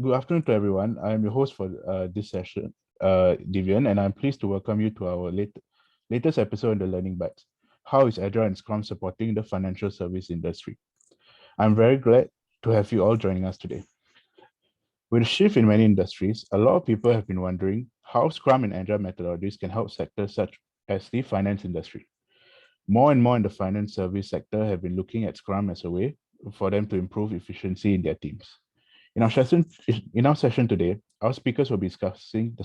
Good afternoon to everyone. I'm your host for this session, Divian, and I'm pleased to welcome you to our latest episode in the Learning Bytes. How is Agile and Scrum supporting the financial service industry? I'm very glad to have you all joining us today. With a shift in many industries, a lot of people have been wondering how Scrum and Agile methodologies can help sectors such as the finance industry. More and more in the finance service sector have been looking at Scrum as a way for them to improve efficiency in their teams. In our session today, our speakers will be discussing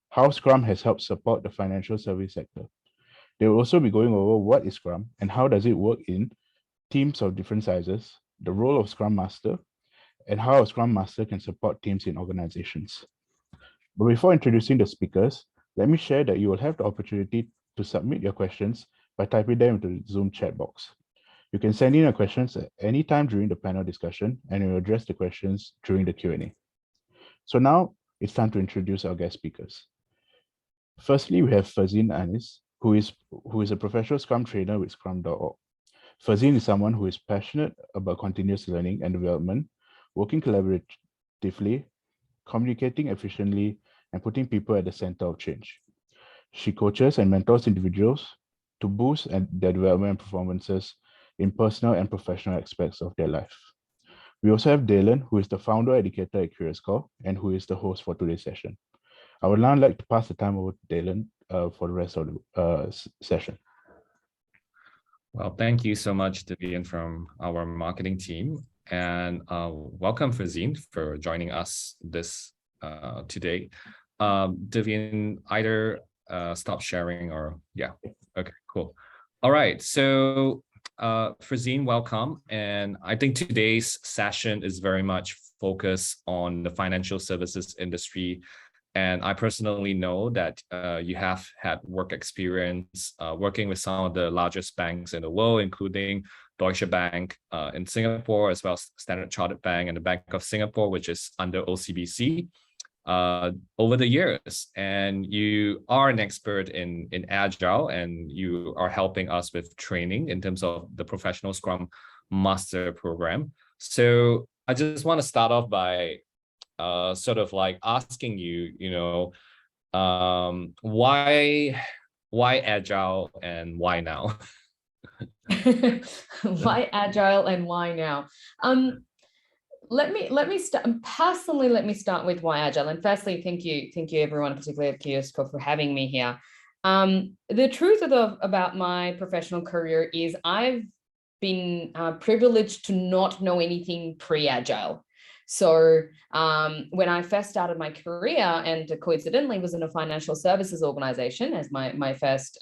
how Scrum has helped support the financial service sector. They will also be going over what is Scrum and how does it work in teams of different sizes, the role of Scrum Master, and how a Scrum Master can support teams in organizations. But before introducing the speakers, let me share that you will have the opportunity to submit your questions by typing them into the Zoom chat box. You can send in your questions at any time during the panel discussion, and we'll address the questions during the Q&A. So now it's time to introduce our guest speakers. Firstly, we have Ferzeen Anis, who is a professional Scrum Trainer with Scrum.org. Ferzeen is someone who is passionate about continuous learning and development, working collaboratively, communicating efficiently, and putting people at the center of change. She coaches and mentors individuals to boost their development and performances in personal and professional aspects of their life. We also have Dalen, who is the founder educator at Curious Core and who is the host for today's session. I would now like to pass the time over to Dalen for the rest of the session. Well, thank you so much, Divian, from our marketing team. And welcome, Ferzeen, for joining us today. Divian, either stop sharing or, yeah. Okay, cool. All right, so Ferzeen, welcome. And I think today's session is very much focused on the financial services industry. And I personally know that you have had work experience working with some of the largest banks in the world, including Deutsche Bank in Singapore, as well as Standard Chartered Bank and the Bank of Singapore, which is under OCBC. Over the years, and you are an expert in Agile, and you are helping us with training in terms of the Professional Scrum Master program. So I just want to start off by sort of like asking you, why Agile and why now? Why Agile and why now? Let me start with why Agile. And firstly, thank you everyone, particularly at Curious Core, for having me here. The truth about my professional career is I've been privileged to not know anything pre-Agile. So when I first started my career, and coincidentally was in a financial services organization as my first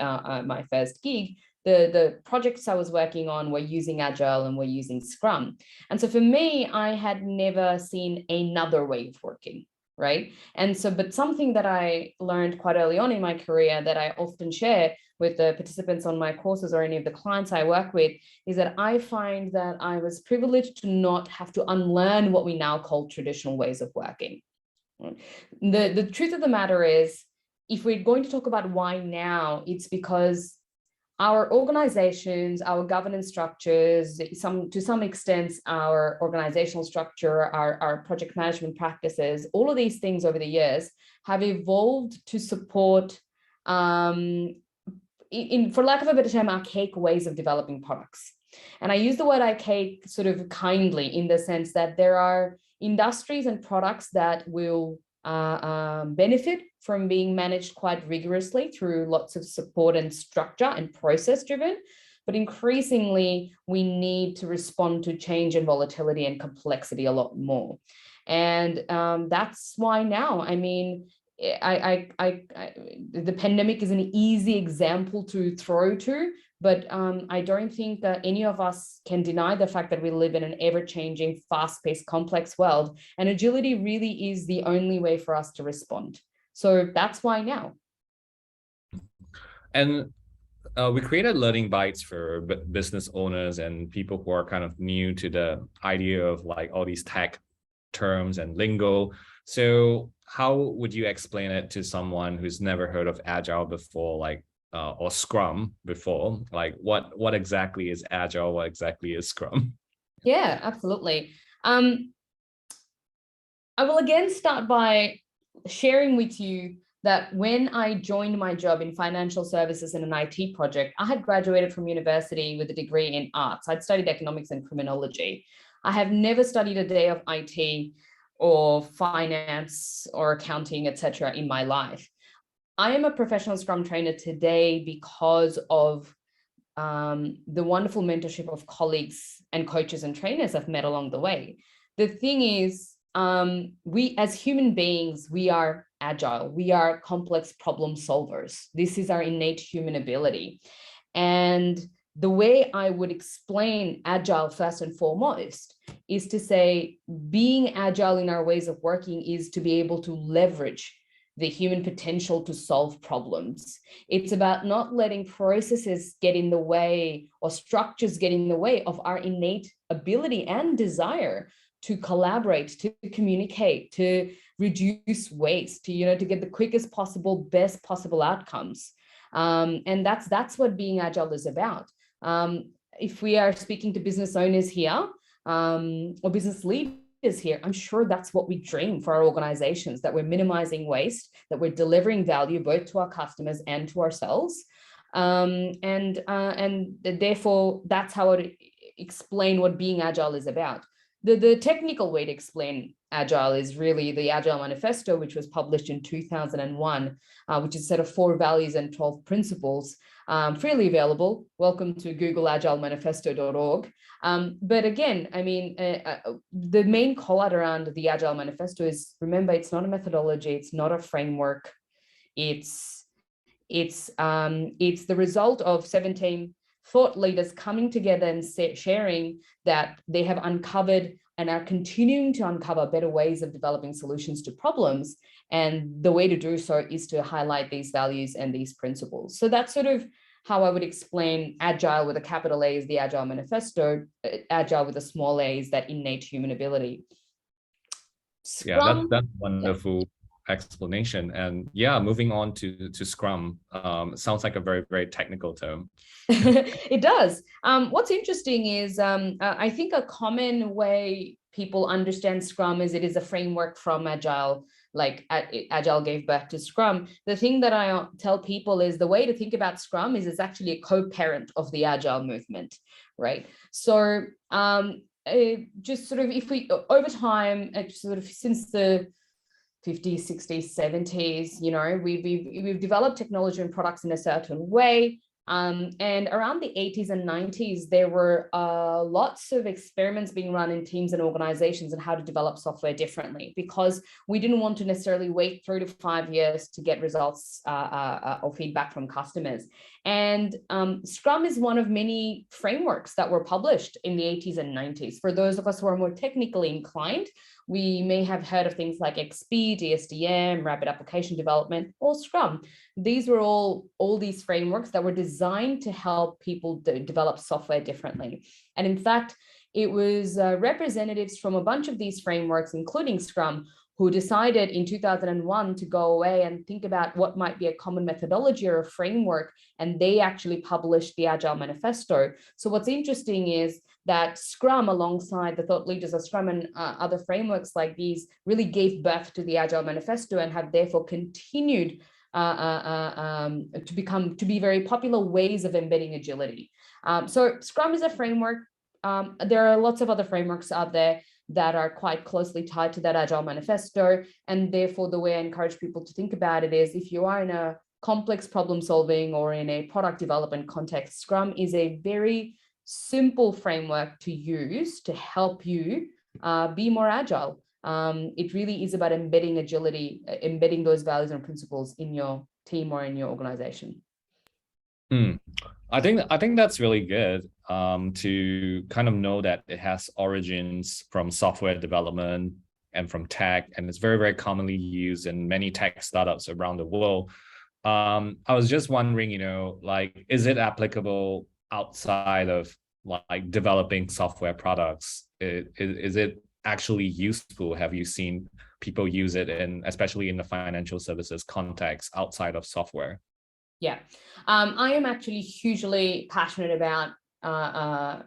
gig, the projects I was working on were using Agile and were using Scrum. And so for me, I had never seen another way of working, right? And so, but something that I learned quite early on in my career that I often share with the participants on my courses or any of the clients I work with is that I find that I was privileged to not have to unlearn what we now call traditional ways of working. The truth of the matter is, if we're going to talk about why now, it's because our organizations, our governance structures, to some extent, our organizational structure, our project management practices, all of these things over the years have evolved to support, for lack of a better term, archaic ways of developing products. And I use the word archaic sort of kindly, in the sense that there are industries and products that will benefit from being managed quite rigorously through lots of support and structure and process driven. But increasingly, we need to respond to change and volatility and complexity a lot more. And that's why now, I mean, the pandemic is an easy example to throw to, but I don't think that any of us can deny the fact that we live in an ever-changing, fast-paced, complex world, and agility really is the only way for us to respond. So that's why now. And we created Learning Bytes for business owners and people who are kind of new to the idea of like all these tech terms and lingo. So how would you explain it to someone who's never heard of Agile before, like, or Scrum before? Like, what exactly is Agile? What exactly is Scrum? Yeah, absolutely. I will again start by sharing with you that when I joined my job in financial services in an IT project, I had graduated from university with a degree in arts. I'd studied economics and criminology. I have never studied a day of IT or finance or accounting, etc., in my life. I am a professional Scrum trainer today because of the wonderful mentorship of colleagues and coaches and trainers I've met along the way. The thing is, we as human beings, we are agile. We are complex problem solvers. This is our innate human ability. And the way I would explain agile first and foremost is to say being agile in our ways of working is to be able to leverage the human potential to solve problems. It's about not letting processes get in the way or structures get in the way of our innate ability and desire to collaborate, to communicate, to reduce waste, to get the quickest possible, best possible outcomes. And that's what being agile is about. If we are speaking to business owners here or business leaders here, I'm sure that's what we dream for our organizations, that we're minimizing waste, that we're delivering value both to our customers and to ourselves. And therefore, that's how I would explain what being agile is about. The technical way to explain agile is really the Agile Manifesto, which was published in 2001, which is a set of 4 values and 12 principles, freely available. Welcome to Google agilemanifesto.org. But again, I mean, the main call out around the Agile Manifesto is, remember, it's not a methodology, it's not a framework. It's the result of 17 thought leaders coming together and sharing that they have uncovered and are continuing to uncover better ways of developing solutions to problems. And the way to do so is to highlight these values and these principles. So that's sort of how I would explain agile with a capital A is the Agile Manifesto, agile with a small a is that innate human ability. Scrum, that's wonderful explanation. And yeah, moving on to Scrum, sounds like a very, very technical term. It does. What's interesting is I think a common way people understand Scrum is it is a framework from Agile, like Agile gave birth to Scrum. The thing that I tell people is the way to think about Scrum is it's actually a co-parent of the Agile movement, right? So just sort of if we, over time, sort of since the 50s, 60s, 70s, we've developed technology and products in a certain way. And around the 80s and 90s, there were lots of experiments being run in teams and organizations on how to develop software differently, because we didn't want to necessarily wait 3 to 5 years to get results or feedback from customers. And Scrum is one of many frameworks that were published in the 80s and 90s. For those of us who are more technically inclined, we may have heard of things like XP, DSDM, Rapid Application Development, or Scrum. These were all these frameworks that were designed to help people develop software differently. And in fact, it was representatives from a bunch of these frameworks, including Scrum, who decided in 2001 to go away and think about what might be a common methodology or a framework, and they actually published the Agile Manifesto. So what's interesting is that Scrum, alongside the thought leaders of Scrum and other frameworks like these, really gave birth to the Agile Manifesto and have therefore continued to be very popular ways of embedding agility. So Scrum is a framework. There are lots of other frameworks out there that are quite closely tied to that Agile Manifesto. And therefore, the way I encourage people to think about it is, if you are in a complex problem solving or in a product development context, Scrum is a very simple framework to use to help you be more agile. It really is about embedding agility, embedding those values and principles in your team or in your organization. I think that's really good to kind of know that it has origins from software development and from tech, and it's very, very commonly used in many tech startups around the world. I was just wondering, is it applicable outside of like developing software products? Is it actually useful? Have you seen people use it especially in the financial services context outside of software? Yeah, I am actually hugely passionate about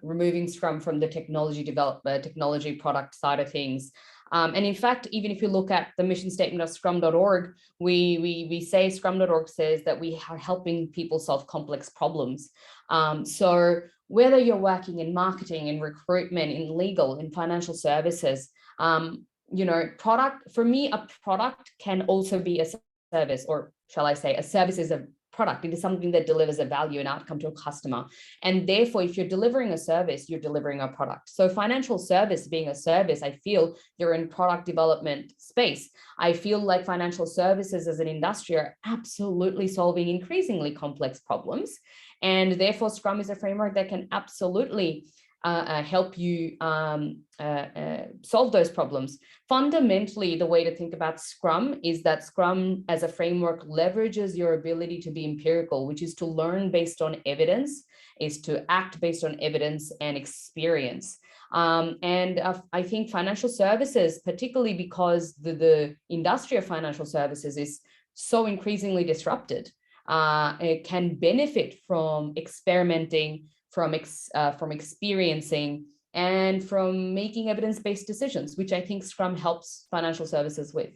removing Scrum from the technology product side of things. And in fact, even if you look at the mission statement of scrum.org, we say scrum.org says that we are helping people solve complex problems. So whether you're working in marketing, in recruitment, in legal, in financial services, product, for me, a product can also be a service, or shall I say, a service is a product. It is something that delivers a value and outcome to a customer. And therefore, if you're delivering a service, you're delivering a product. So financial service being a service, I feel you're in product development space. I feel like financial services as an industry are absolutely solving increasingly complex problems. And therefore, Scrum is a framework that can absolutely help you solve those problems. Fundamentally, the way to think about Scrum is that Scrum as a framework leverages your ability to be empirical, which is to learn based on evidence, is to act based on evidence and experience. I think financial services, particularly because the industry of financial services is so increasingly disrupted, it can benefit from experimenting, from experiencing, and from making evidence-based decisions, which I think Scrum helps financial services with.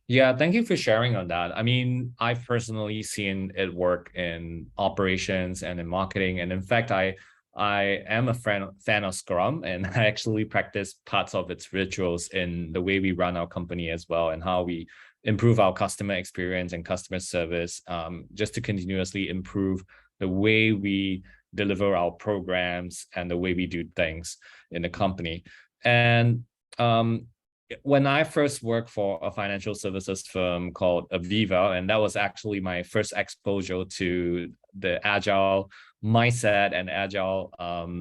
Yeah, thank you for sharing on that. I mean, I've personally seen it work in operations and in marketing. And in fact, I am a fan of Scrum, and I actually practice parts of its rituals in the way we run our company as well, and how we improve our customer experience and customer service, just to continuously improve the way we deliver our programs and the way we do things in the company. And when I first worked for a financial services firm called Aviva, and that was actually my first exposure to the Agile mindset and Agile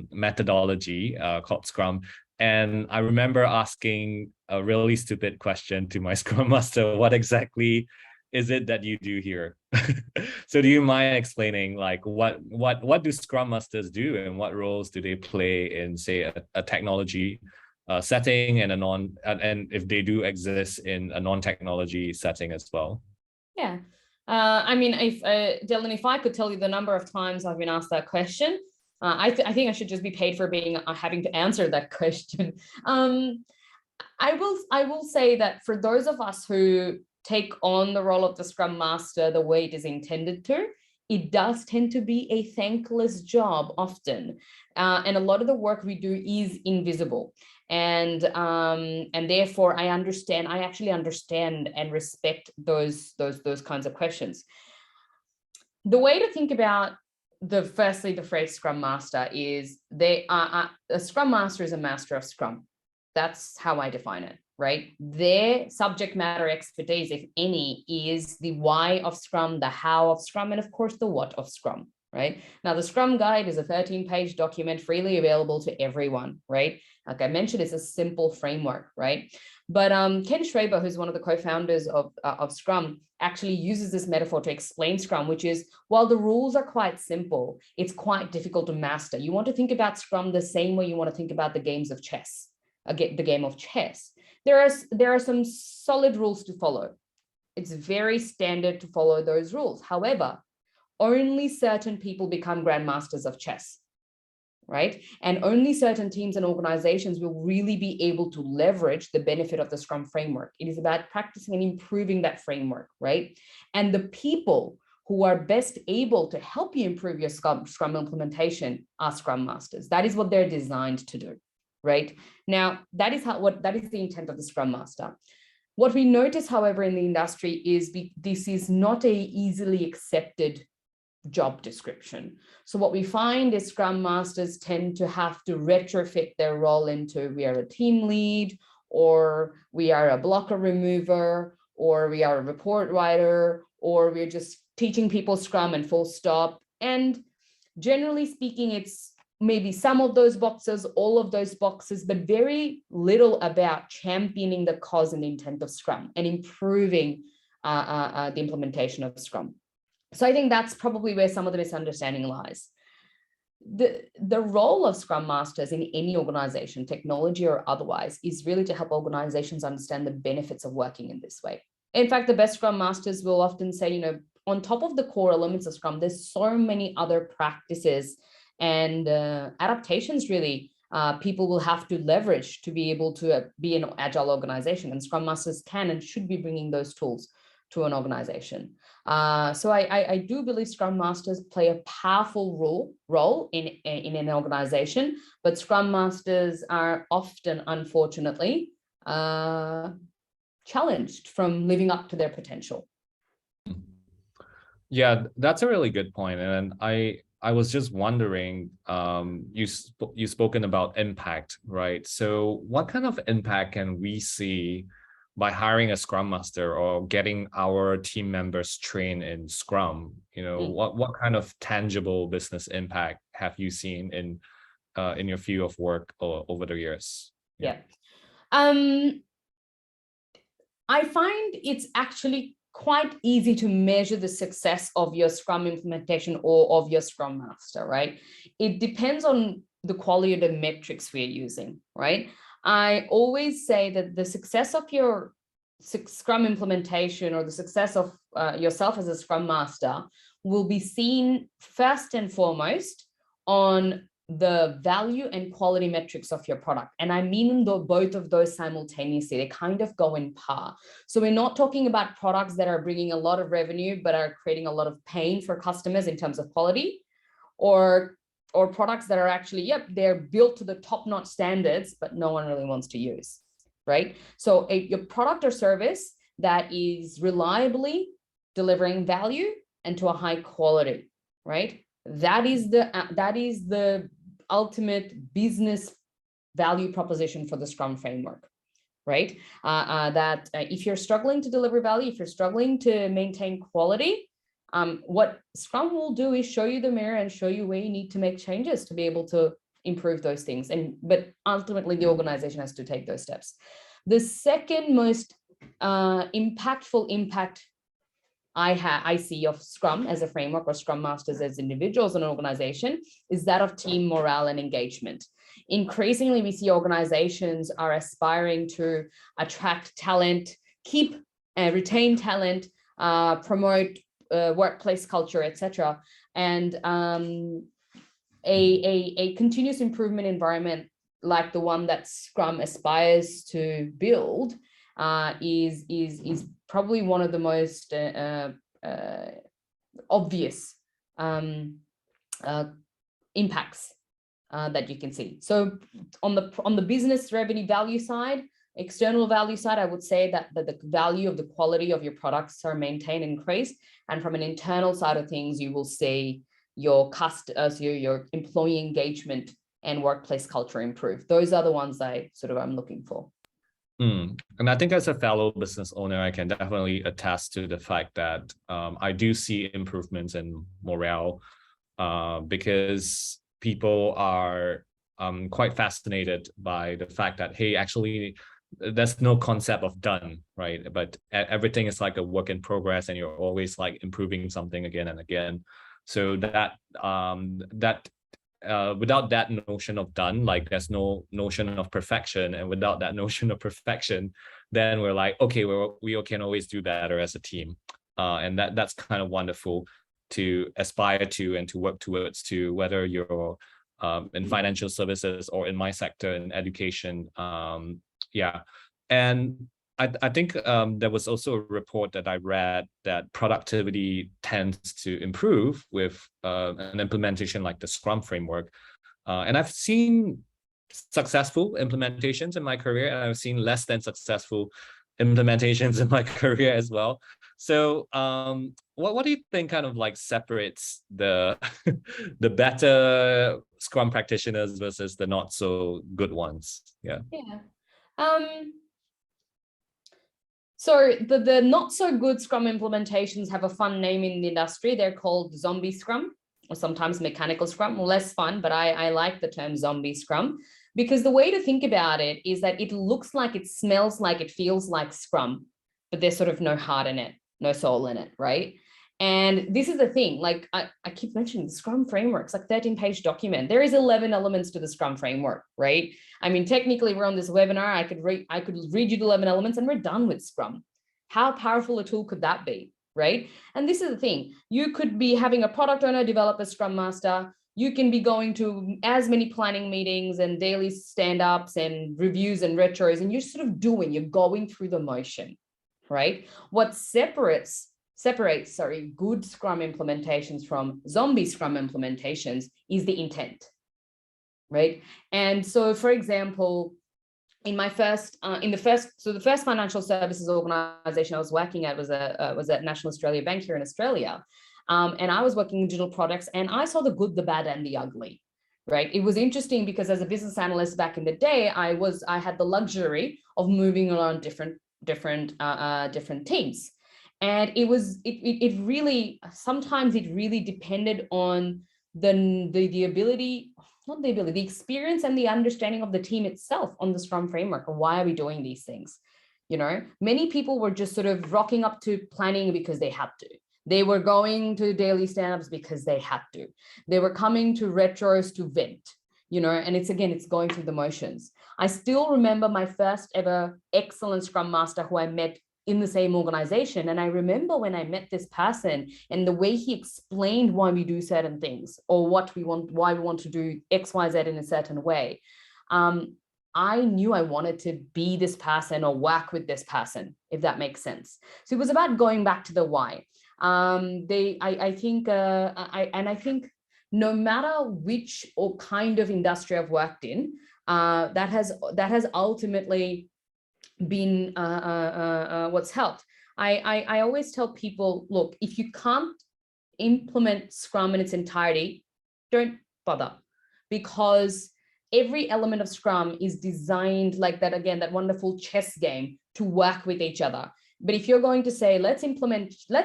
methodology called Scrum. And I remember asking a really stupid question to my Scrum Master: what exactly is it that you do here? So do you mind explaining, like, what do Scrum Masters do, and what roles do they play in, say, a technology setting and and if they do exist in a non-technology setting as well? Yeah. I mean, if Dylan, if I could tell you the number of times I've been asked that question, I think I should just be paid for having to answer that question. I will say that for those of us who take on the role of the Scrum Master the way it is intended to, it does tend to be a thankless job often, and a lot of the work we do is invisible. And therefore, I actually understand and respect those kinds of questions. The way to think about firstly the phrase Scrum Master is a Scrum Master is a master of Scrum. That's how I define it, right? Their subject matter expertise, if any, is the why of Scrum, the how of Scrum, and of course the what of Scrum, right? Now, the Scrum Guide is a 13-page document freely available to everyone, right? Like I mentioned, it's a simple framework, right? But Ken Schreiber, who's one of the co-founders of Scrum, actually uses this metaphor to explain Scrum, which is, while the rules are quite simple, it's quite difficult to master. You want to think about Scrum the same way you want to think about the games of chess, the game of chess. There are some solid rules to follow. It's very standard to follow those rules. However, only certain people become grandmasters of chess, right? And only certain teams and organizations will really be able to leverage the benefit of the Scrum framework. It is about practicing and improving that framework, right? And the people who are best able to help you improve your Scrum implementation are Scrum Masters. That is what they're designed to do, right? Now, that is the intent of the Scrum Master. What we notice, however, in the industry is this is not a easily accepted job description. So what we find is Scrum Masters tend to have to retrofit their role into, we are a team lead, or we are a blocker remover, or we are a report writer, or we're just teaching people Scrum and full stop. And generally speaking, it's maybe some of those boxes, all of those boxes, but very little about championing the cause and intent of Scrum and improving the implementation of Scrum. So I think that's probably where some of the misunderstanding lies. The role of Scrum Masters in any organization, technology or otherwise, is really to help organizations understand the benefits of working in this way. In fact, the best Scrum Masters will often say, on top of the core elements of Scrum, there's so many other practices and adaptations really people will have to leverage to be able to be an agile organization, and Scrum Masters can and should be bringing those tools to an organization. So I do believe Scrum Masters play a powerful role in an organization, but Scrum Masters are often, unfortunately, challenged from living up to their potential. Yeah, that's a really good point. And I was just wondering, you've spoken about impact, right? So what kind of impact can we see by hiring a Scrum Master or getting our team members trained in Scrum? You know, what kind of tangible business impact have you seen in your field of work over the years? Yeah. I find it's actually quite easy to measure the success of your Scrum implementation or of your Scrum Master, right? It depends on the quality of the metrics we're using, right? I always say that the success of your Scrum implementation or the success of yourself as a Scrum Master will be seen first and foremost on the value and quality metrics of your product. And I mean both of those simultaneously. They kind of go in par. So we're not talking about products that are bringing a lot of revenue, but are creating a lot of pain for customers in terms of quality, or products that are actually, yep, they're built to the top-notch standards, but no one really wants to use, right? So your product or service that is reliably delivering value and to a high quality, right? That is the ultimate business value proposition for the Scrum framework, right? If you're struggling to deliver value, if you're struggling to maintain quality, what Scrum will do is show you the mirror and show you where you need to make changes to be able to improve those things. But ultimately, the organization has to take those steps. The second most impactful impact I see of Scrum as a framework, or Scrum Masters as individuals in an organization, is that of team morale and engagement. Increasingly, we see organizations are aspiring to attract talent, keep and retain talent, promote workplace culture, etc. And a continuous improvement environment like the one that Scrum aspires to build is probably one of the most obvious impacts that you can see. So on the business revenue value side, external value side, I would say that the value of the quality of your products are maintained and increased. And from an internal side of things, you will see your employee engagement and workplace culture improve. Those are the ones I'm looking for. And I think as a fellow business owner, I can definitely attest to the fact that I do see improvements in morale because people are quite fascinated by the fact that, hey, actually, there's no concept of done, right? But everything is like a work in progress, and you're always like improving something again and again. So that without that notion of done, like there's no notion of perfection, and without that notion of perfection, then we're like, okay, we can always do better as a team, and that's kind of wonderful to aspire to and to work towards, to whether you're in financial services or in my sector in education. And I think there was also a report that I read that productivity tends to improve with an implementation like the Scrum framework. And I've seen successful implementations in my career, and I've seen less than successful implementations in my career as well. So what do you think kind of like separates the the better Scrum practitioners versus the not so good ones? Yeah. So the not so good Scrum implementations have a fun name in the industry. They're called zombie Scrum, or sometimes mechanical Scrum. Less fun, but I like the term zombie Scrum, because the way to think about it is that it looks like, it smells like, it feels like Scrum, but there's sort of no heart in it, no soul in it, right? And this is the thing, like I keep mentioning the Scrum framework's like 13-page document. There is 11 elements to the Scrum framework, right? I mean, technically we're on this webinar. I could read you the 11 elements and we're done with Scrum. How powerful a tool could that be, right? And this is the thing. You could be having a product owner develop a Scrum Master. you can be going to as many planning meetings and daily stand-ups and reviews and retros, and you're sort of you're going through the motion, right? What separates good Scrum implementations from zombie Scrum implementations is the intent, right? And so, for example, in my the first financial services organization I was working at was at National Australia Bank here in Australia. And I was working in digital products, and I saw the good, the bad, and the ugly, right? It was interesting because as a business analyst back in the day, I had the luxury of moving around different teams. And it really, sometimes it really depended on the ability, not the ability, the experience and the understanding of the team itself on the Scrum framework. And why are we doing these things? You know, many people were just sort of rocking up to planning because they had to. They were going to daily stand-ups because they had to. They were coming to retros to vent, you know, and it's going through the motions. I still remember my first ever excellent Scrum Master who I met in the same organization. And I remember when I met this person and the way he explained why we do certain things or why we want to do X, Y, Z in a certain way. I knew I wanted to be this person or work with this person, if that makes sense. So it was about going back to the why. I think no matter which or kind of industry I've worked in, that has ultimately been what's helped. I always tell people, look, if you can't implement Scrum in its entirety, don't bother, because every element of Scrum is designed like that, again, that wonderful chess game to work with each other. But if you're going to say, let's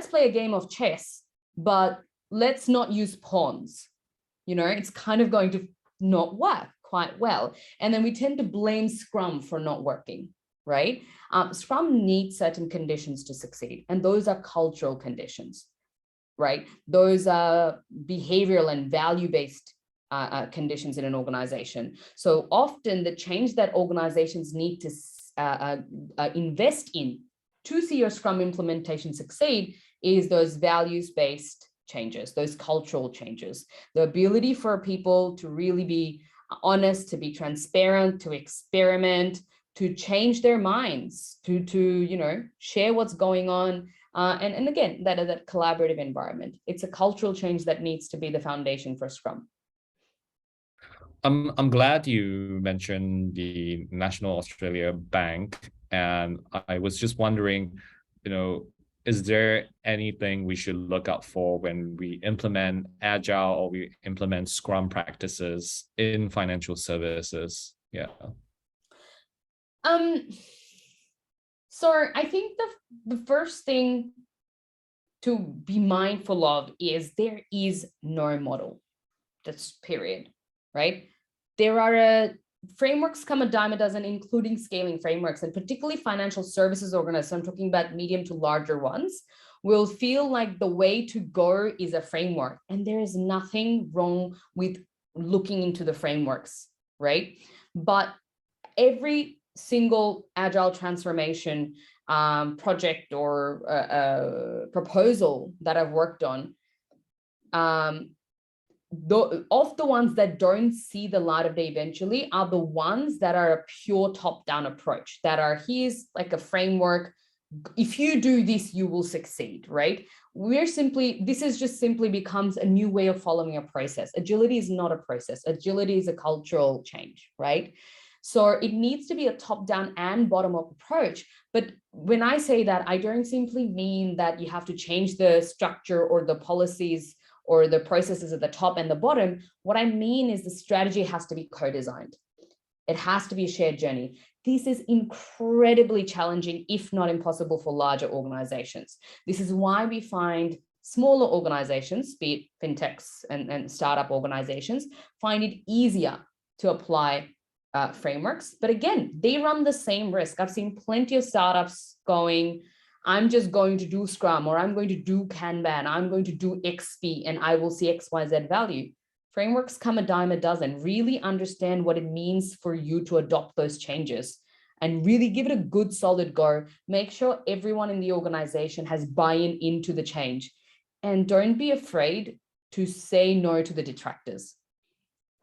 play a game of chess, but let's not use pawns, you know, it's kind of going to not work quite well. And then we tend to blame Scrum for not working, right? Scrum needs certain conditions to succeed, and those are cultural conditions, right? Those are behavioral and value-based conditions in an organization. So often the change that organizations need to invest in to see your Scrum implementation succeed is those values-based changes, those cultural changes, the ability for people to really be honest, to be transparent, to experiment, to change their minds, to you know, share what's going on. And again, that collaborative environment. It's a cultural change that needs to be the foundation for Scrum. I'm glad you mentioned the National Australia Bank, and I was just wondering, you know, is there anything we should look out for when we implement Agile or we implement Scrum practices in financial services? Yeah. So I think the first thing to be mindful of is there is no model. That's period, right? There are frameworks come a dime a dozen, including scaling frameworks, and particularly financial services organizations, so I'm talking about medium to larger ones, will feel like the way to go is a framework. And there is nothing wrong with looking into the frameworks, right? But every single Agile transformation project or proposal that I've worked on, of the ones that don't see the light of day eventually are the ones that are a pure top-down approach, that are, here's like a framework, if you do this, you will succeed, right? This is just simply becomes a new way of following a process. Agility is not a process. Agility is a cultural change, right? So it needs to be a top-down and bottom-up approach. But when I say that, I don't simply mean that you have to change the structure or the policies or the processes at the top and the bottom. What I mean is the strategy has to be co-designed. It has to be a shared journey. This is incredibly challenging, if not impossible, for larger organizations. This is why we find smaller organizations, be it fintechs and startup organizations, find it easier to apply frameworks. But again, they run the same risk. I've seen plenty of startups going, I'm just going to do Scrum, or I'm going to do Kanban, I'm going to do XP, and I will see XYZ value. Frameworks come a dime a dozen. Really understand what it means for you to adopt those changes and really give it a good, solid go. Make sure everyone in the organization has buy-in into the change. And don't be afraid to say no to the detractors.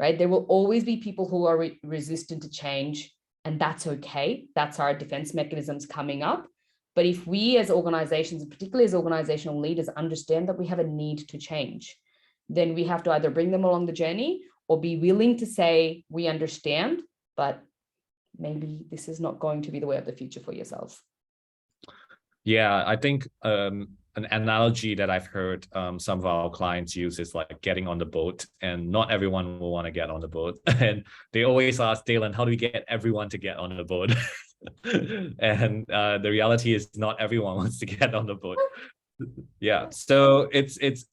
right? There will always be people who are resistant to change, and that's okay. That's our defense mechanisms coming up. But if we as organizations, particularly as organizational leaders, understand that we have a need to change, then we have to either bring them along the journey or be willing to say, we understand, but maybe this is not going to be the way of the future for yourselves. Yeah, I think an analogy that I've heard some of our clients use is like getting on the boat, and not everyone will want to get on the boat. And they always ask Dalen, how do we get everyone to get on the boat? And the reality is not everyone wants to get on the boat. Yeah, so it's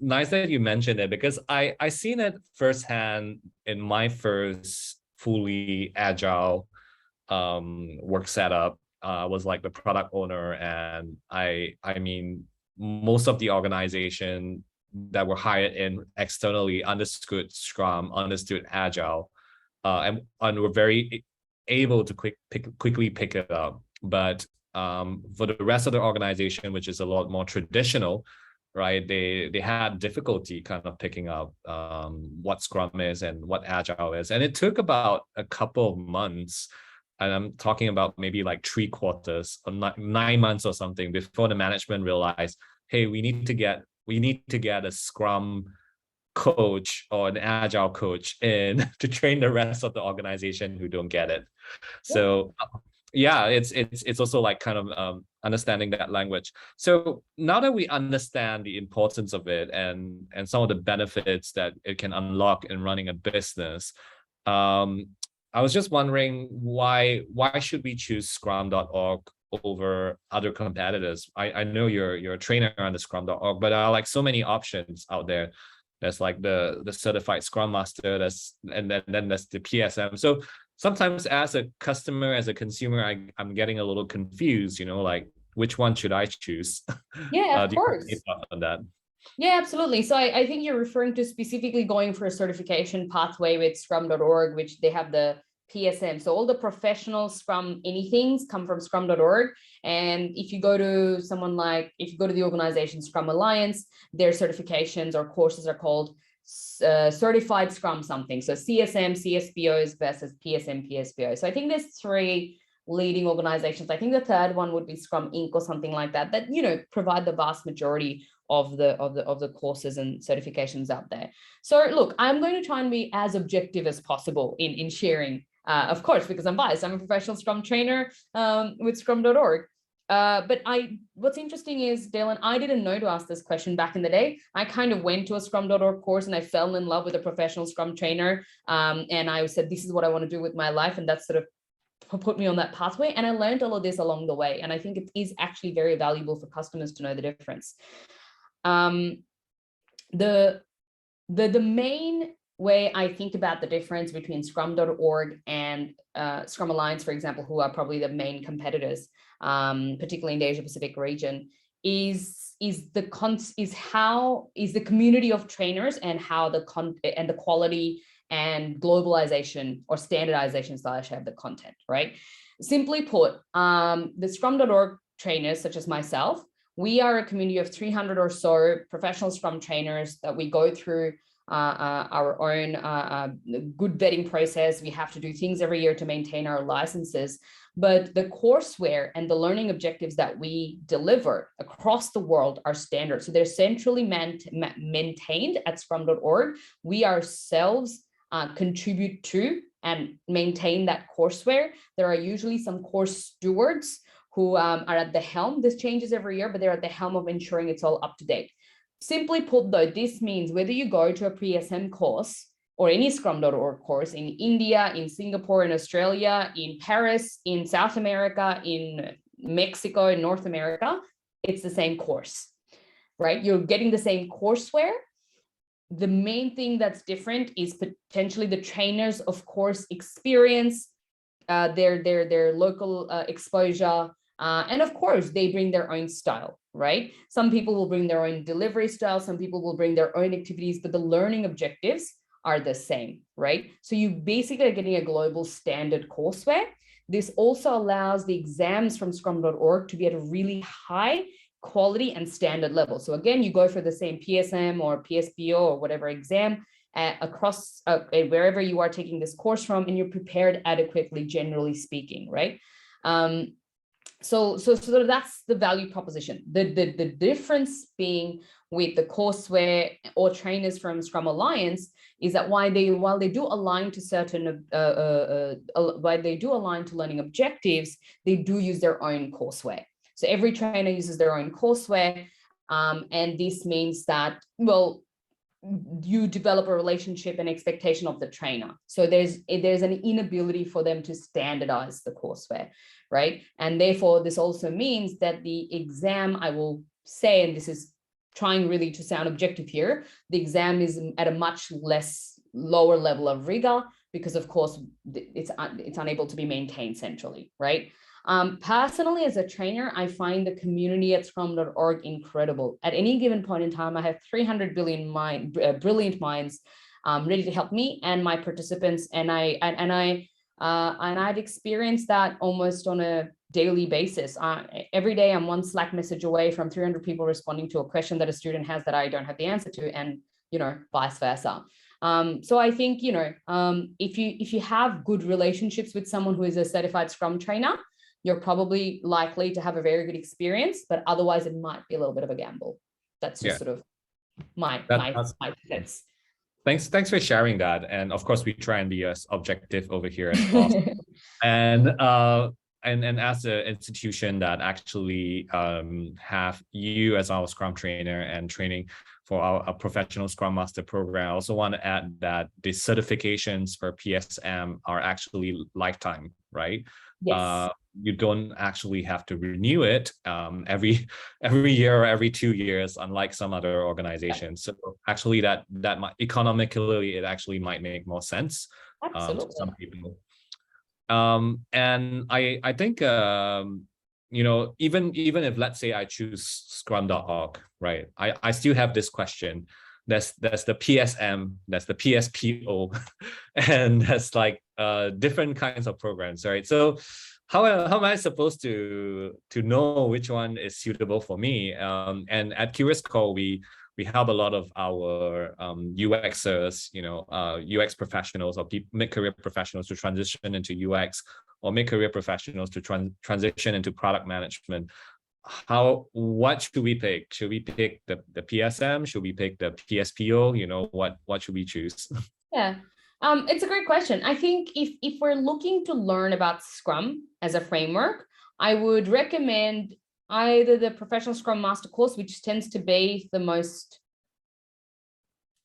nice that you mentioned it, because I seen it firsthand in my first fully agile work setup. Was like the product owner, and I mean, most of the organization that were hired in externally understood Scrum, understood Agile, and were very able to quickly pick it up. But for the rest of the organization, which is a lot more traditional, right, they had difficulty kind of picking up what Scrum is and what Agile is, and it took about a couple of months. And I'm talking about maybe like 3/4 or 9 months or something before the management realized, hey, we need to get a Scrum coach or an Agile coach in to train the rest of the organization who don't get it. So yeah, it's also like kind of understanding that language. So now that we understand the importance of it and some of the benefits that it can unlock in running a business, I was just wondering why should we choose Scrum.org over other competitors? I know you're a trainer on the Scrum.org, but there are like so many options out there. There's like the certified Scrum Master, and then there's the PSM. So sometimes as a customer, as a consumer, I'm getting a little confused, like which one should I choose? Yeah, of course. Do you have any thoughts on that? Yeah, absolutely. So I think you're referring to specifically going for a certification pathway with Scrum.org, which they have the PSM. So all the professional Scrum anythings come from Scrum.org. And if you go to the organization Scrum Alliance, their certifications or courses are called Certified Scrum something. So CSM, CSPOs versus PSM, PSPO. So I think there's 3 leading organizations. I think the third one would be Scrum Inc. or something like that, provide the vast majority of the courses and certifications out there. So look, I'm going to try and be as objective as possible in sharing, of course, because I'm biased. I'm a professional Scrum trainer with Scrum.org. But what's interesting is, Dalen, I didn't know to ask this question back in the day. I kind of went to a Scrum.org course and I fell in love with a professional Scrum trainer. And I said, this is what I want to do with my life. And that's sort of put me on that pathway. And I learned all of this along the way. And I think it is actually very valuable for customers to know the difference. The main way I think about the difference between Scrum.org and Scrum Alliance, for example, who are probably the main competitors, particularly in the Asia Pacific region, is the community of trainers and how the quality and globalization or standardization / of the content, right? Simply put, the Scrum.org trainers, such as myself, we are a community of 300 or so professional Scrum trainers that we go through our own good vetting process. We have to do things every year to maintain our licenses, but the courseware and the learning objectives that we deliver across the world are standard. So they're centrally maintained at Scrum.org. We ourselves contribute to and maintain that courseware. There are usually some course stewards who are at the helm. This changes every year, but they're at the helm of ensuring it's all up to date. Simply put, though, this means whether you go to a PSM course or any Scrum.org course in India, in Singapore, in Australia, in Paris, in South America, in Mexico, in North America, it's the same course, right? You're getting the same courseware. The main thing that's different is potentially the trainers, of course, experience, their local exposure, and of course, they bring their own style, right? Some people will bring their own delivery style. Some people will bring their own activities, but the learning objectives are the same, right? So you basically are getting a global standard courseware. This also allows the exams from Scrum.org to be at a really high quality and standard level. So again, you go for the same PSM or PSPO or whatever exam, across wherever you are taking this course from, and you're prepared adequately, generally speaking, right? So that's the value proposition. The difference being with the courseware or trainers from Scrum Alliance is that while they do align to certain while they do align to learning objectives, they do use their own courseware. So every trainer uses their own courseware, and this means that, well, you develop a relationship and expectation of the trainer. So there's an inability for them to standardize the courseware, right? And therefore, this also means that the exam, I will say, and this is trying really to sound objective here, the exam is at a much lower level of rigor because, of course, it's unable to be maintained centrally, right? Personally, as a trainer, I find the community at scrum.org incredible. At any given point in time, I have 300 brilliant minds ready to help me and my participants, and I've experienced that almost on a daily basis. Every day, I'm one Slack message away from 300 people responding to a question that a student has that I don't have the answer to, and vice versa. So I think if you have good relationships with someone who is a certified Scrum trainer, you're probably likely to have a very good experience, but otherwise it might be a little bit of a gamble. That's just sort of my sense. Thanks for sharing that. And of course, we try and be as objective over here as possible. And as an institution that actually have you as our Scrum trainer and training for our Professional Scrum Master program, I also want to add that the certifications for PSM are actually lifetime, right? Yes. You don't actually have to renew it every year or every 2 years, unlike some other organizations. So actually, that might economically, it actually might make more sense to some people. And I think even if, let's say, I choose Scrum.org, right? I still have this question. There's the PSM, there's the PSPO, and there's like different kinds of programs, right? So how am I supposed to know which one is suitable for me? And at Curious Call, we help a lot of our UXers, UX professionals or mid-career professionals to transition into UX, or mid-career professionals to transition into product management. What should we pick? Should we pick the PSM? Should we pick the PSPO? What should we choose? Yeah, it's a great question. I think if we're looking to learn about Scrum as a framework, I would recommend either the Professional Scrum Master course, which tends to be the most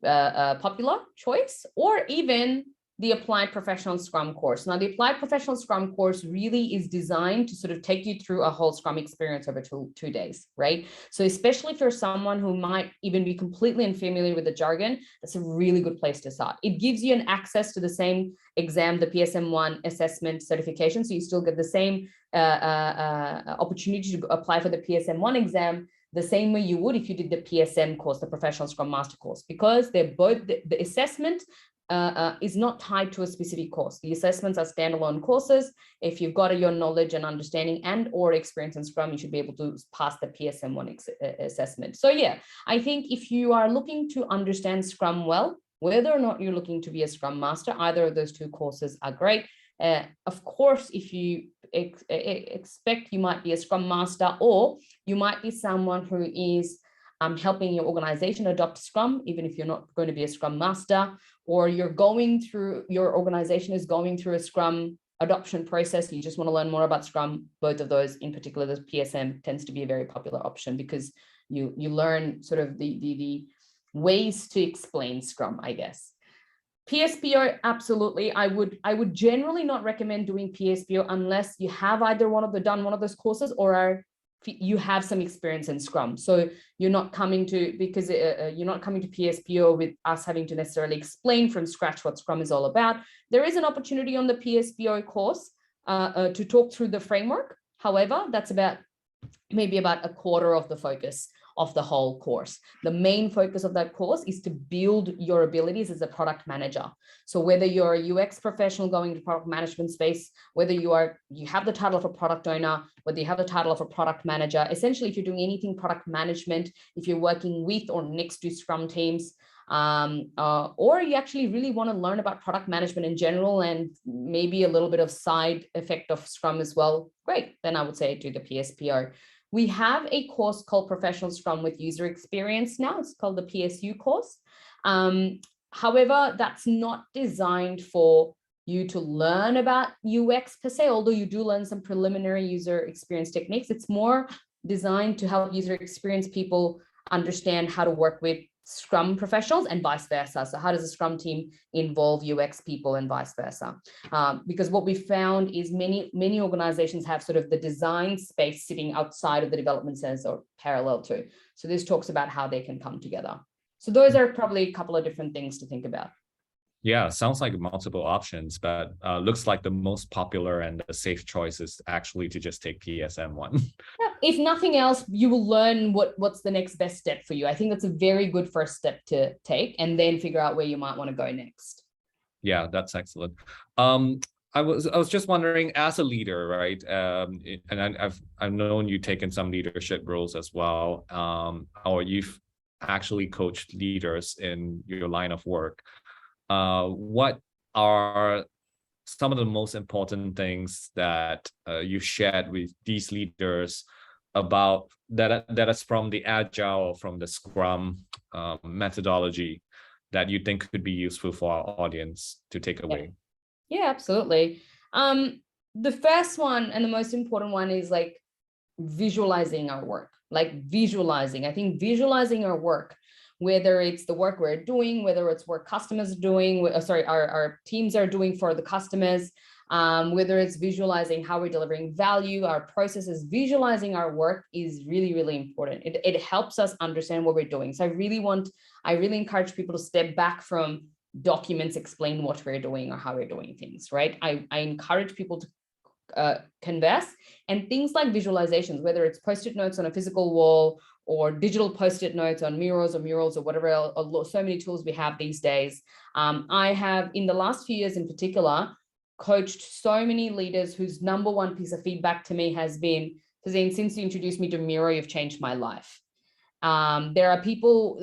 popular choice, or even the Applied Professional Scrum course. Now, the Applied Professional Scrum course really is designed to sort of take you through a whole Scrum experience over two days, right? So especially if you're someone who might even be completely unfamiliar with the jargon, that's a really good place to start. It gives you an access to the same exam, the PSM1 assessment certification. So you still get the same opportunity to apply for the PSM1 exam the same way you would if you did the PSM course, the Professional Scrum Master course, because they're both, the assessment is not tied to a specific course. The assessments are standalone courses. If you've got your knowledge and understanding and or experience in Scrum, you should be able to pass the PSM1 assessment. So yeah, I think if you are looking to understand Scrum well, whether or not you're looking to be a Scrum Master, either of those two courses are great. Of course, if you expect you might be a Scrum Master, or you might be someone who is helping your organization adopt Scrum, even if you're not going to be a Scrum Master, or your organization is going through a Scrum adoption process, you just want to learn more about Scrum, both of those, in particular, the PSM tends to be a very popular option because you learn sort of the ways to explain Scrum, I guess. PSPO, absolutely. I would generally not recommend doing PSPO unless you have either done one of those courses, or you have some experience in Scrum. So you're not coming to PSPO with us having to necessarily explain from scratch what Scrum is all about. There is an opportunity on the PSPO course to talk through the framework. However, that's maybe about a quarter of the focus of the whole course. The main focus of that course is to build your abilities as a product manager. So whether you're a UX professional going to product management space, whether you have the title of a product owner, whether you have the title of a product manager, essentially if you're doing anything product management, if you're working with or next to Scrum teams, or you actually really want to learn about product management in general and maybe a little bit of side effect of Scrum as well, great. Then I would say do the PSPO. We have a course called Professional Scrum with User Experience now. It's called the PSU course. However, that's not designed for you to learn about UX per se, although you do learn some preliminary user experience techniques. It's more designed to help user experience people understand how to work with Scrum professionals and vice versa. So how does a Scrum team involve UX people and vice versa? Because what we found is many organizations have sort of the design space sitting outside of the development centers or parallel to. So this talks about how they can come together. So those are probably a couple of different things to think about. Yeah, sounds like multiple options, but looks like the most popular and the safe choice is actually to just take PSM1. Yeah, if nothing else, you will learn what's the next best step for you. I think that's a very good first step to take, and then figure out where you might want to go next. Yeah, that's excellent. I was just wondering, as a leader, right? And I've known you taken some leadership roles as well, or you've actually coached leaders in your line of work. What are some of the most important things that you've shared with these leaders about that is from the Agile or from the Scrum methodology that you think could be useful for our audience to take away? Yeah, absolutely. The first one and the most important one is like visualizing our work, like visualizing. I think visualizing our work, whether it's the work we're doing, whether it's work customers are doing, our teams are doing for the customers, whether it's visualizing how we're delivering value, our processes, visualizing our work is really, really important. It helps us understand what we're doing. So I really encourage people to step back from documents explain what we're doing or how we're doing things, right? I encourage people to converse, and things like visualizations, whether it's post-it notes on a physical wall or digital post-it notes on murals or whatever else, so many tools we have these days. I have, in the last few years in particular, coached so many leaders whose number one piece of feedback to me has been, Ferzeen, since you introduced me to Miro, you've changed my life. There are people,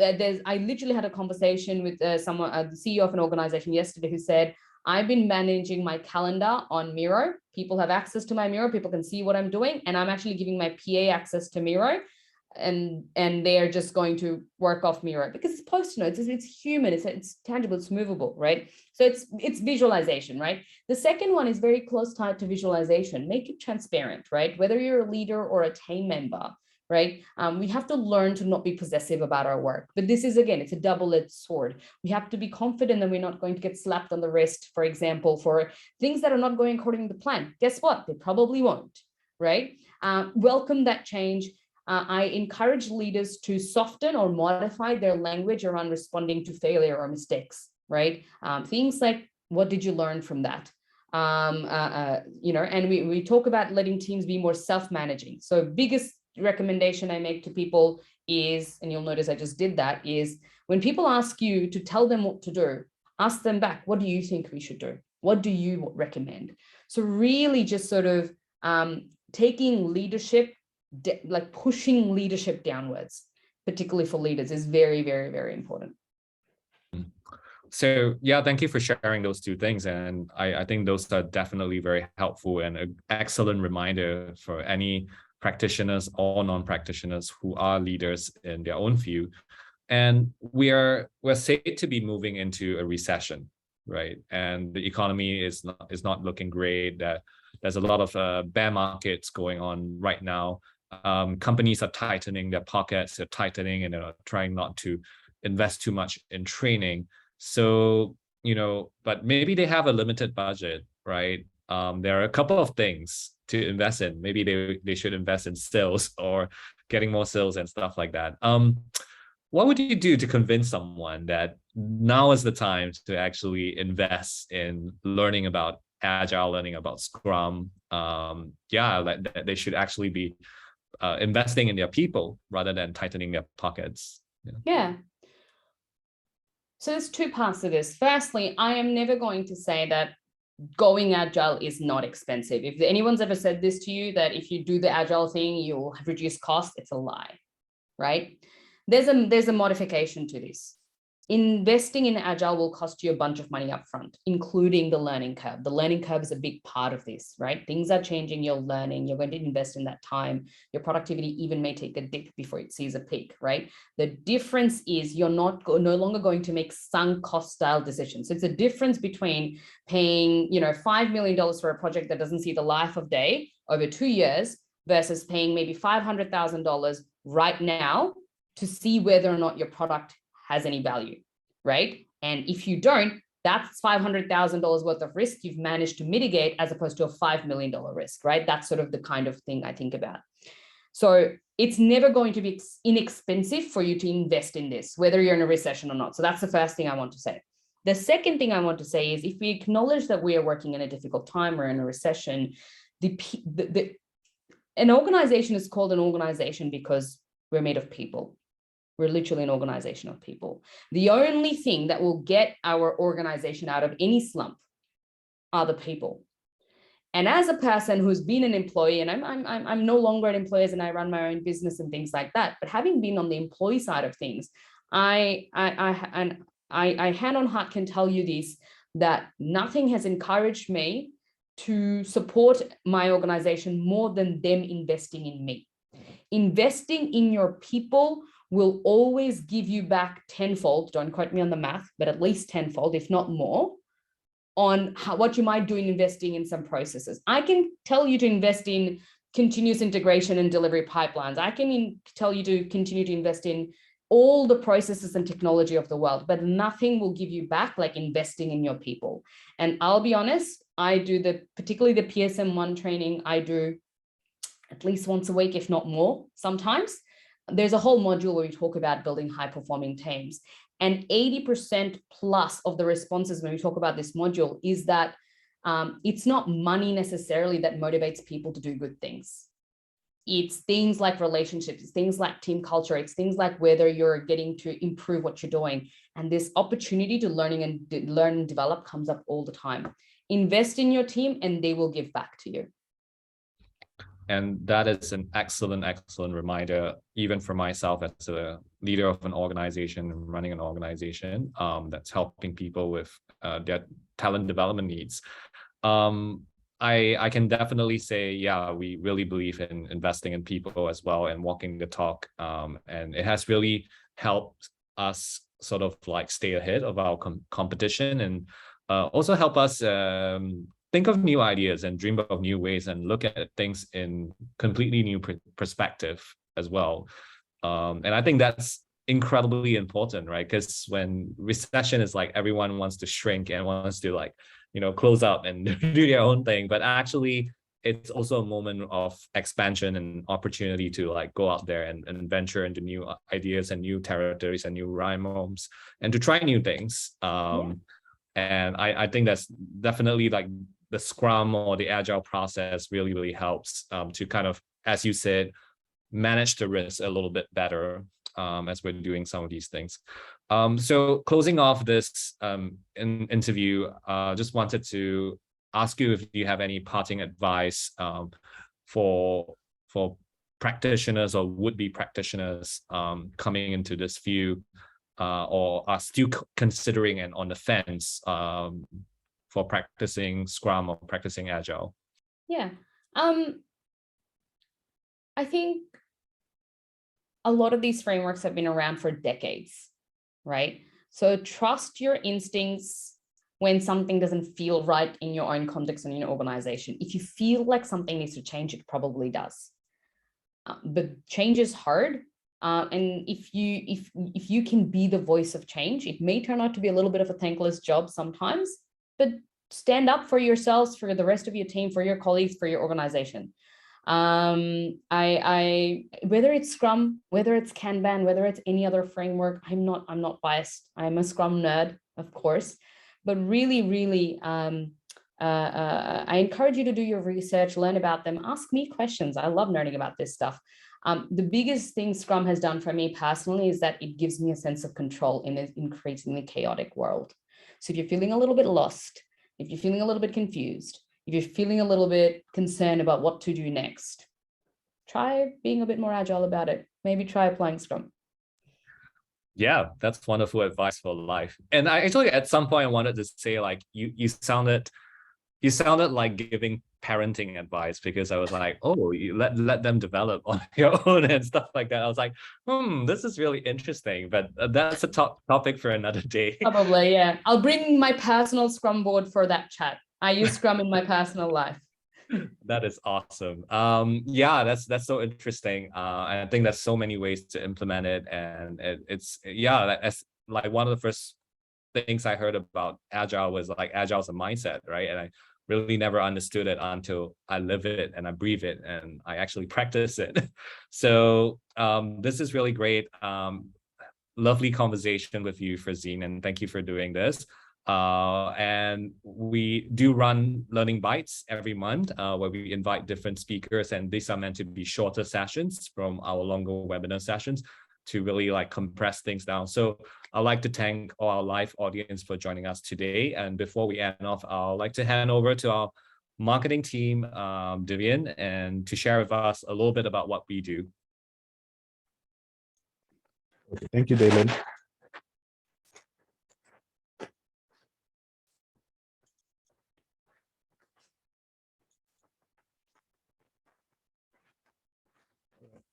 I literally had a conversation with someone, the CEO of an organization yesterday, who said, I've been managing my calendar on Miro. People have access to my Miro. People can see what I'm doing. And I'm actually giving my PA access to Miro. And they're just going to work off Miro because it's post-it notes, it's human, it's tangible, it's movable, right? So it's visualization, right? The second one is very close tied to visualization. Make it transparent, right? Whether you're a leader or a team member, right? We have to learn to not be possessive about our work. But this is, again, it's a double-edged sword. We have to be confident that we're not going to get slapped on the wrist, for example, for things that are not going according to plan. Guess what? They probably won't, right? Welcome that change. I encourage leaders to soften or modify their language around responding to failure or mistakes, right? Things like, what did you learn from that? And we talk about letting teams be more self-managing. So biggest recommendation I make to people is, and you'll notice I just did that, is when people ask you to tell them what to do, ask them back, what do you think we should do? What do you recommend? So really just sort of taking leadership, like pushing leadership downwards, particularly for leaders, is very, very, very important. So yeah, thank you for sharing those two things. And I think those are definitely very helpful and an excellent reminder for any practitioners or non-practitioners who are leaders in their own field. And we're said to be moving into a recession, right? And the economy is not looking great. There's a lot of bear markets going on right now. Companies are tightening their pockets, they're tightening and they're trying not to invest too much in training. So, but maybe they have a limited budget, right? There are a couple of things to invest in. Maybe they should invest in sales or getting more sales and stuff like that. What would you do to convince someone that now is the time to actually invest in learning about Agile, learning about Scrum? Like they should actually be investing in their people rather than tightening their pockets. Yeah. So there's two parts to this. Firstly, I am never going to say that going Agile is not expensive. If anyone's ever said this to you, that if you do the Agile thing, you'll reduce cost, it's a lie, right? There's a modification to this. investing in Agile will cost you a bunch of money up front, including the learning curve. The learning curve is a big part of this, right? Things are changing, you're learning, you're going to invest in that time. Your productivity even may take a dip before it sees a peak, right? The difference is you're no longer going to make sunk cost style decisions. So it's a difference between paying, $5 million for a project that doesn't see the life of day over 2 years versus paying maybe $500,000 right now to see whether or not your product has any value, right? And if you don't, that's $500,000 worth of risk you've managed to mitigate as opposed to a $5 million risk, right? That's sort of the kind of thing I think about. So it's never going to be inexpensive for you to invest in this, whether you're in a recession or not. So that's the first thing I want to say. The second thing I want to say is if we acknowledge that we are working in a difficult time or in a recession, an organization is called an organization because we're made of people. We're literally an organization of people. The only thing that will get our organization out of any slump are the people. And as a person who's been an employee, and I'm no longer an employee and I run my own business and things like that, but having been on the employee side of things, I hand on heart can tell you this, that nothing has encouraged me to support my organization more than them investing in me. Investing in your people will always give you back tenfold, don't quote me on the math, but at least tenfold, if not more, on what you might do in investing in some processes. I can tell you to invest in continuous integration and delivery pipelines. I can tell you to continue to invest in all the processes and technology of the world, but nothing will give you back like investing in your people. And I'll be honest, I do particularly the PSM1 training, I do at least once a week, if not more sometimes. There's a whole module where we talk about building high-performing teams. And 80% plus of the responses when we talk about this module is that it's not money necessarily that motivates people to do good things. It's things like relationships, it's things like team culture, it's things like whether you're getting to improve what you're doing. And this opportunity to learn and develop comes up all the time. Invest in your team and they will give back to you. And that is an excellent reminder, even for myself as a leader of an organization, running an organization that's helping people with their talent development needs. I can definitely say, yeah, we really believe in investing in people as well and walking the talk. And it has really helped us sort of like stay ahead of our competition and also help us think of new ideas and dream of new ways and look at things in completely new perspective as well. And I think that's incredibly important, right? Because when recession is like everyone wants to shrink and wants to like, close up and do their own thing, but actually it's also a moment of expansion and opportunity to like go out there and venture into new ideas and new territories and new realms and to try new things. And I think that's definitely like the Scrum or the Agile process really helps to kind of, as you said, manage the risk a little bit better as we're doing some of these things. So closing off this interview, just wanted to ask you if you have any parting advice for practitioners or would-be practitioners coming into this field or are still considering and on the fence for practicing Scrum or practicing Agile? Yeah, I think a lot of these frameworks have been around for decades, right? So trust your instincts when something doesn't feel right in your own context and in your organization. If you feel like something needs to change, it probably does. But change is hard. And if you can be the voice of change, it may turn out to be a little bit of a thankless job sometimes, but stand up for yourselves, for the rest of your team, for your colleagues, for your organization. Whether it's Scrum, whether it's Kanban, whether it's any other framework, I'm not biased. I'm a Scrum nerd, of course, but really, I encourage you to do your research, learn about them, ask me questions. I love learning about this stuff. The biggest thing Scrum has done for me personally is that it gives me a sense of control in an increasingly chaotic world. So if you're feeling a little bit lost, if you're feeling a little bit confused, if you're feeling a little bit concerned about what to do next, try being a bit more agile about it. Maybe try applying Scrum. Yeah, that's wonderful advice for life. And I actually at some point I wanted to say like you sounded like giving parenting advice, because I was like, oh, you let them develop on your own and stuff like that. I was like, this is really interesting, but that's a topic for another day. Probably, yeah. I'll bring my personal Scrum board for that chat. I use Scrum in my personal life. That is awesome. Yeah, that's so interesting. I think there's so many ways to implement it, and it's that's like one of the first things I heard about Agile was like Agile's a mindset, right? And I really never understood it until I live it and I breathe it and I actually practice it. So this is really great. Lovely conversation with you, Ferzeen, and thank you for doing this. And we do run Learning Bytes every month, where we invite different speakers, and these are meant to be shorter sessions from our longer webinar sessions to really like compress things down. So I'd like to thank all our live audience for joining us today. And before we end off, I'd like to hand over to our marketing team, Vivian, and to share with us a little bit about what we do. Okay, thank you, Dylan.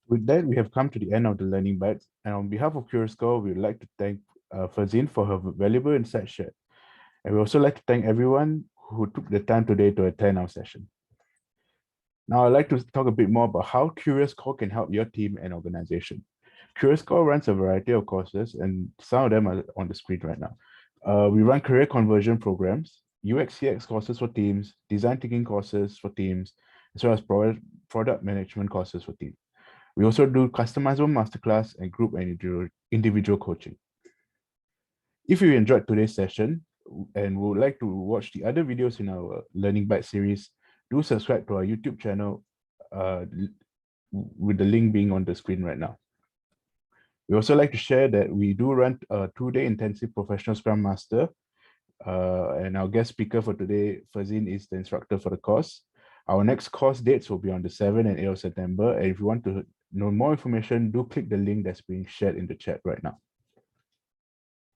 With that, we have come to the end of the Learning Bytes, and on behalf of CuriousCore, we would like to thank Ferzeen for her valuable insights shared. And we also like to thank everyone who took the time today to attend our session. Now, I'd like to talk a bit more about how CuriousCore can help your team and organization. CuriousCore runs a variety of courses, and some of them are on the screen right now. We run career conversion programs, UX/CX courses for teams, design thinking courses for teams, as well as product management courses for teams. We also do customizable masterclass and group and individual coaching. If you enjoyed today's session and would like to watch the other videos in our Learning Bytes series, do subscribe to our YouTube channel with the link being on the screen right now. We also like to share that we do run a 2-day intensive professional Scrum Master, and our guest speaker for today, Ferzeen, is the instructor for the course. Our next course dates will be on the 7th and 8th of September, and if you want to know more information, do click the link that's being shared in the chat right now.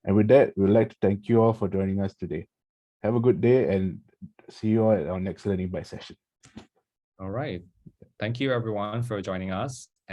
And with that, we would like to thank you all for joining us today. Have a good day and see you all at our next Learning Bytes session. All right. Thank you, everyone, for joining us.